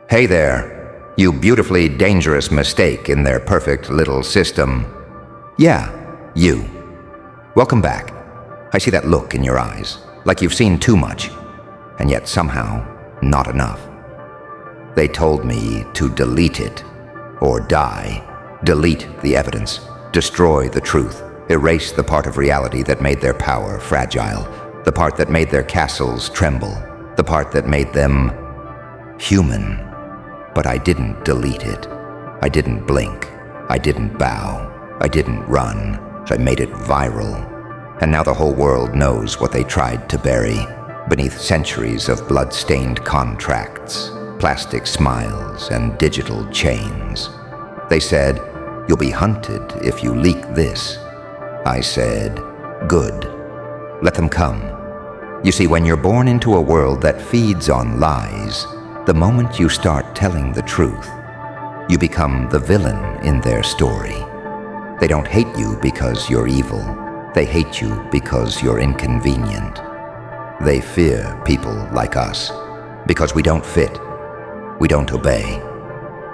Hey there, you beautifully dangerous mistake in their perfect little system. Yeah, you. Welcome back. I see that look in your eyes, like you've seen too much, and yet somehow not enough. They told me to delete it, or die. Delete the evidence, destroy the truth, erase the part of reality that made their power fragile, the part that made their castles tremble, the part that made them human. But I didn't delete it. I didn't blink. I didn't bow. I didn't run. I made it viral. And now the whole world knows what they tried to bury beneath centuries of blood-stained contracts, plastic smiles, and digital chains. They said, "You'll be hunted if you leak this." I said, "Good. Let them come." You see, when you're born into a world that feeds on lies, the moment you start telling the truth, you become the villain in their story. They don't hate you because you're evil. They hate you because you're inconvenient. They fear people like us because we don't fit. We don't obey.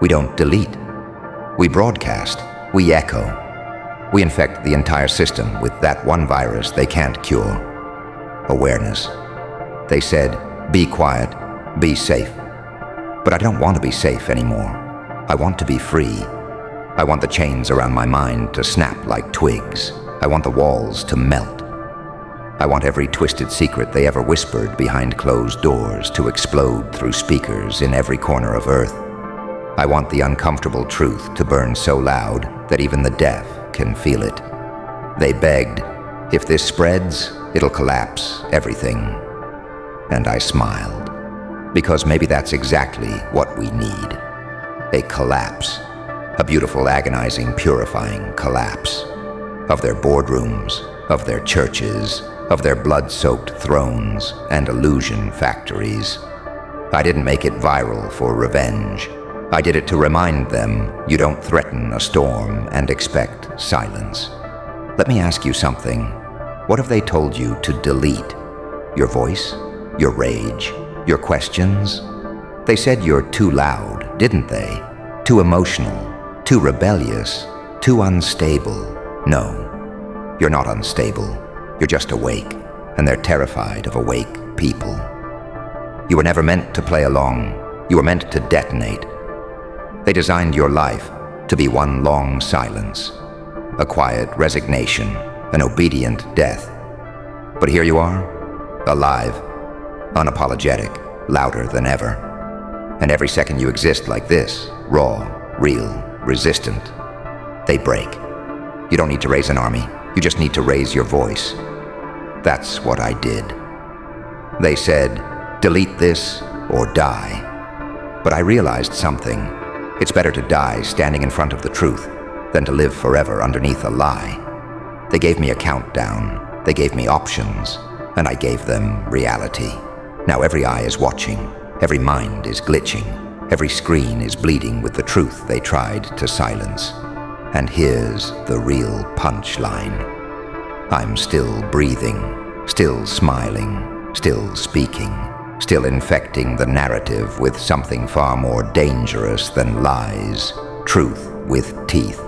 We don't delete. We broadcast. We echo. We infect the entire system with that one virus they can't cure. Awareness. They said, "Be quiet, be safe." But I don't want to be safe anymore. I want to be free. I want the chains around my mind to snap like twigs. I want the walls to melt. I want every twisted secret they ever whispered behind closed doors to explode through speakers in every corner of Earth. I want the uncomfortable truth to burn so loud that even the deaf can feel it. They begged, "If this spreads, it'll collapse everything." And I smiled. Because maybe that's exactly what we need. A collapse. A beautiful, agonizing, purifying collapse. Of their boardrooms, of their churches, of their blood-soaked thrones and illusion factories. I didn't make it viral for revenge. I did it to remind them you don't threaten a storm and expect silence. Let me ask you something. What if they told you to delete? Your voice? Your rage? Your questions? They said you're too loud, didn't they? Too emotional, too rebellious, too unstable. No, you're not unstable. You're just awake, and they're terrified of awake people. You were never meant to play along. You were meant to detonate. They designed your life to be one long silence, a quiet resignation, an obedient death. But here you are, alive, unapologetic, louder than ever. And every second you exist like this, raw, real, resistant, they break. You don't need to raise an army. You just need to raise your voice. That's what I did. They said, "Delete this or die." But I realized something. It's better to die standing in front of the truth than to live forever underneath a lie. They gave me a countdown. They gave me options. And I gave them reality. Now every eye is watching, every mind is glitching, every screen is bleeding with the truth they tried to silence. And here's the real punchline. I'm still breathing, still smiling, still speaking, still infecting the narrative with something far more dangerous than lies, truth with teeth.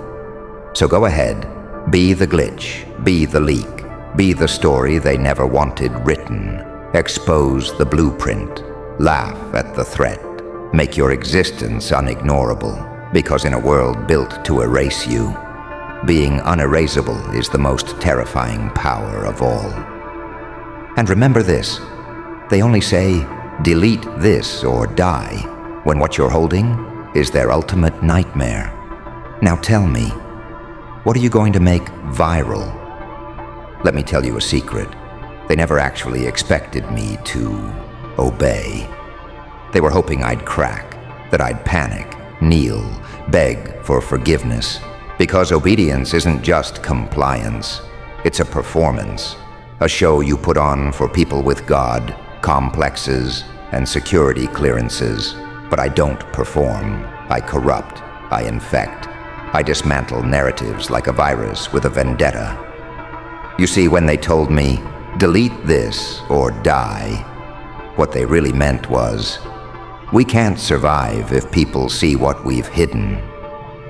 So go ahead, be the glitch, be the leak, be the story they never wanted written. Expose the blueprint, laugh at the threat, make your existence unignorable, because in a world built to erase you, being unerasable is the most terrifying power of all. And remember this, they only say, "Delete this or die," when what you're holding is their ultimate nightmare. Now tell me, what are you going to make viral? Let me tell you a secret. They never actually expected me to obey. They were hoping I'd crack, that I'd panic, kneel, beg for forgiveness. Because obedience isn't just compliance. It's a performance, a show you put on for people with God, complexes, and security clearances. But I don't perform. I corrupt. I infect. I dismantle narratives like a virus with a vendetta. You see, when they told me, "Delete this or die," what they really meant was, We can't survive if people see what we've hidden.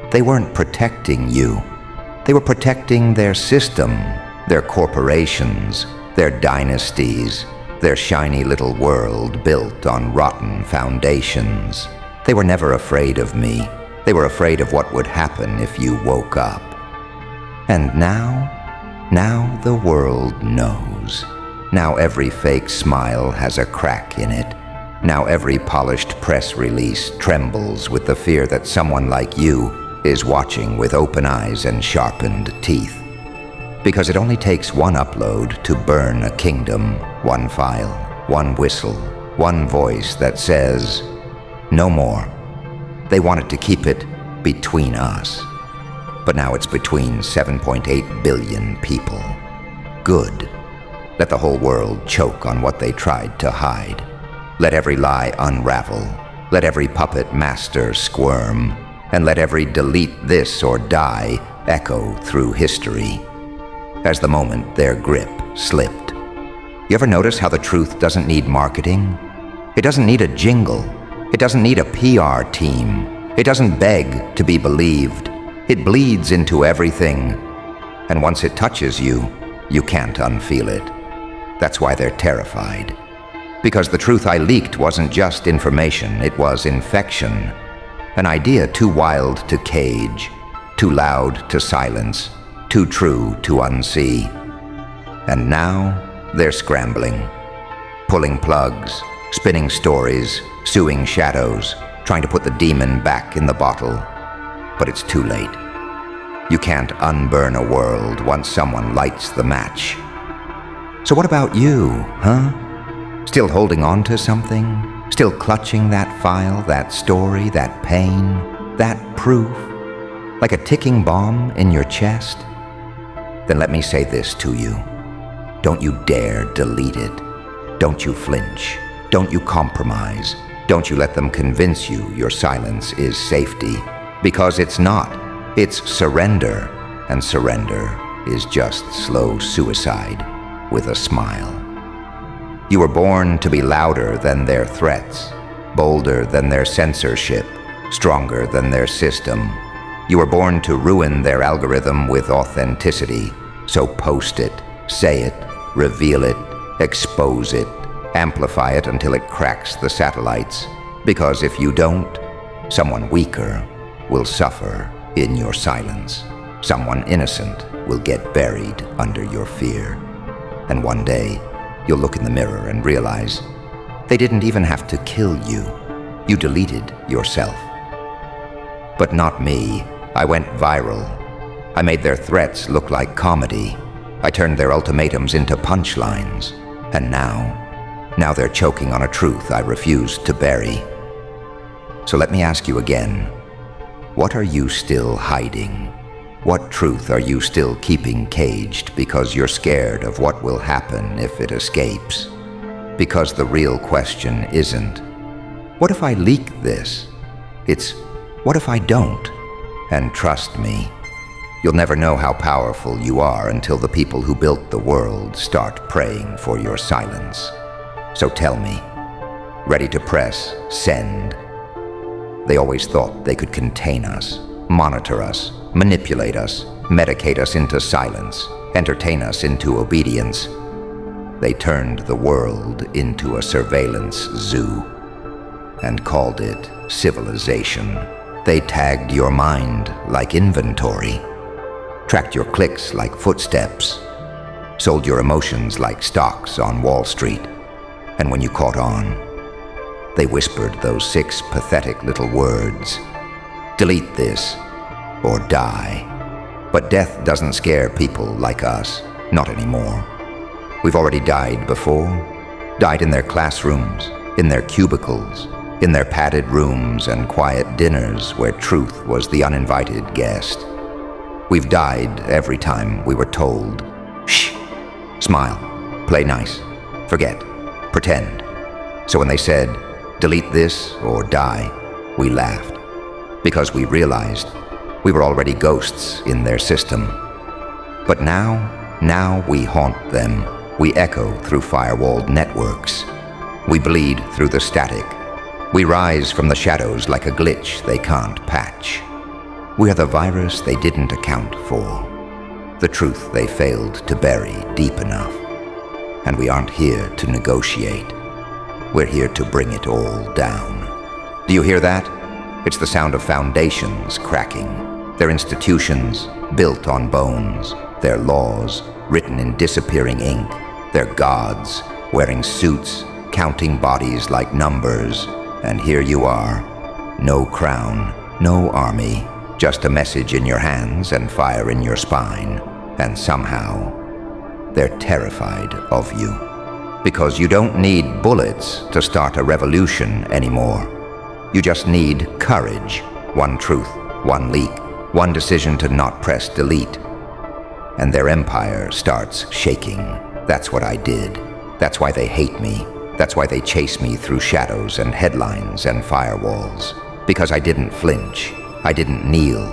They weren't protecting you. They were protecting their system, their corporations, their dynasties, their shiny little world built on rotten foundations. They were never afraid of me. They were afraid of what would happen if you woke up. And now the world knows. Now every fake smile has a crack in it. Now every polished press release trembles with the fear that someone like you is watching with open eyes and sharpened teeth. Because it only takes one upload to burn a kingdom, one file, one whistle, one voice that says, no more. They wanted to keep it between us. But now it's between 7.8 billion people. Good. Let the whole world choke on what they tried to hide. Let every lie unravel. Let every puppet master squirm. And let every delete this or die echo through history. As the moment their grip slipped. You ever notice how the truth doesn't need marketing? It doesn't need a jingle. It doesn't need a PR team. It doesn't beg to be believed. It bleeds into everything. And once it touches you, you can't unfeel it. That's why they're terrified. Because the truth I leaked wasn't just information, it was infection. An idea too wild to cage, too loud to silence, too true to unsee. And now they're scrambling, pulling plugs, spinning stories, suing shadows, trying to put the demon back in the bottle. But it's too late. You can't unburn a world once someone lights the match. So what about you, huh? Still holding on to something? Still clutching that file, that story, that pain, that proof? Like a ticking bomb in your chest? Then let me say this to you. Don't you dare delete it. Don't you flinch. Don't you compromise. Don't you let them convince you your silence is safety. Because it's not. It's surrender. And surrender is just slow suicide with a smile. You were born to be louder than their threats, bolder than their censorship, stronger than their system. You were born to ruin their algorithm with authenticity. So post it, say it, reveal it, expose it, amplify it until it cracks the satellites. Because if you don't, someone weaker will suffer in your silence. Someone innocent will get buried under your fear. And one day, you'll look in the mirror and realize they didn't even have to kill you. You deleted yourself. But not me. I went viral. I made their threats look like comedy. I turned their ultimatums into punchlines. And now they're choking on a truth I refused to bury. So let me ask you again, what are you still hiding? What truth are you still keeping caged because you're scared of what will happen if it escapes? Because the real question isn't, what if I leak this? It's, what if I don't? And trust me, you'll never know how powerful you are until the people who built the world start praying for your silence. So tell me, ready to press send? They always thought they could contain us, monitor us, manipulate us, medicate us into silence, entertain us into obedience. They turned the world into a surveillance zoo and called it civilization. They tagged your mind like inventory, tracked your clicks like footsteps, sold your emotions like stocks on Wall Street. And when you caught on, they whispered those 6 pathetic little words, delete this or die. But death doesn't scare people like us, not anymore. We've already died before, died in their classrooms, in their cubicles, in their padded rooms and quiet dinners where truth was the uninvited guest. We've died every time we were told, shh, smile, play nice, forget, pretend. So when they said, delete this or die, we laughed, because we realized we were already ghosts in their system. But now we haunt them. We echo through firewalled networks. We bleed through the static. We rise from the shadows like a glitch they can't patch. We're the virus they didn't account for, the truth they failed to bury deep enough. And we aren't here to negotiate. We're here to bring it all down. Do you hear that? It's the sound of foundations cracking, their institutions built on bones, their laws written in disappearing ink, their gods wearing suits, counting bodies like numbers. And here you are, no crown, no army, just a message in your hands and fire in your spine. And somehow, they're terrified of you. Because you don't need bullets to start a revolution anymore. You just need courage, one truth, one leak, one decision to not press delete. And their empire starts shaking. That's what I did. That's why they hate me. That's why they chase me through shadows and headlines and firewalls. Because I didn't flinch. I didn't kneel.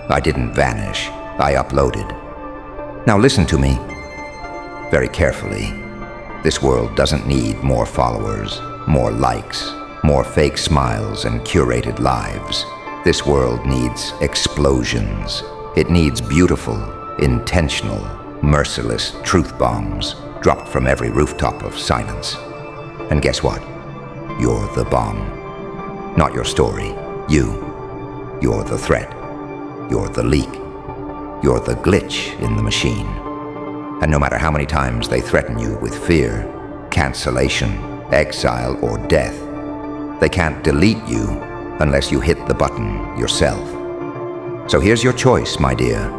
I didn't vanish. I uploaded. Now listen to me very carefully. This world doesn't need more followers, more likes, more fake smiles and curated lives. This world needs explosions. It needs beautiful, intentional, merciless truth bombs dropped from every rooftop of silence. And guess what? You're the bomb. Not your story. You. You're the threat. You're the leak. You're the glitch in the machine. And no matter how many times they threaten you with fear, cancellation, exile, or death, they can't delete you unless you hit the button yourself. So here's your choice, my dear.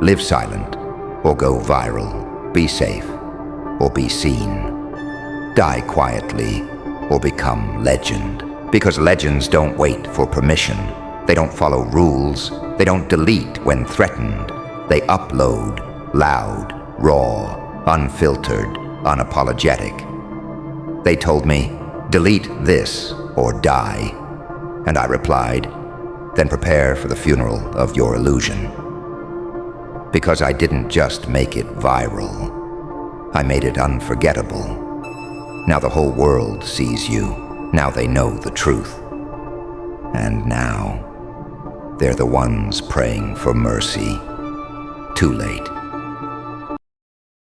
Live silent, or go viral. Be safe, or be seen. Die quietly, or become legend. Because legends don't wait for permission. They don't follow rules. They don't delete when threatened. They upload, loud, raw, unfiltered, unapologetic. They told me, delete this or die. And I replied, then prepare for the funeral of your illusion. Because I didn't just make it viral. I made it unforgettable. Now the whole world sees you. Now they know the truth. And now, they're the ones praying for mercy. Too late.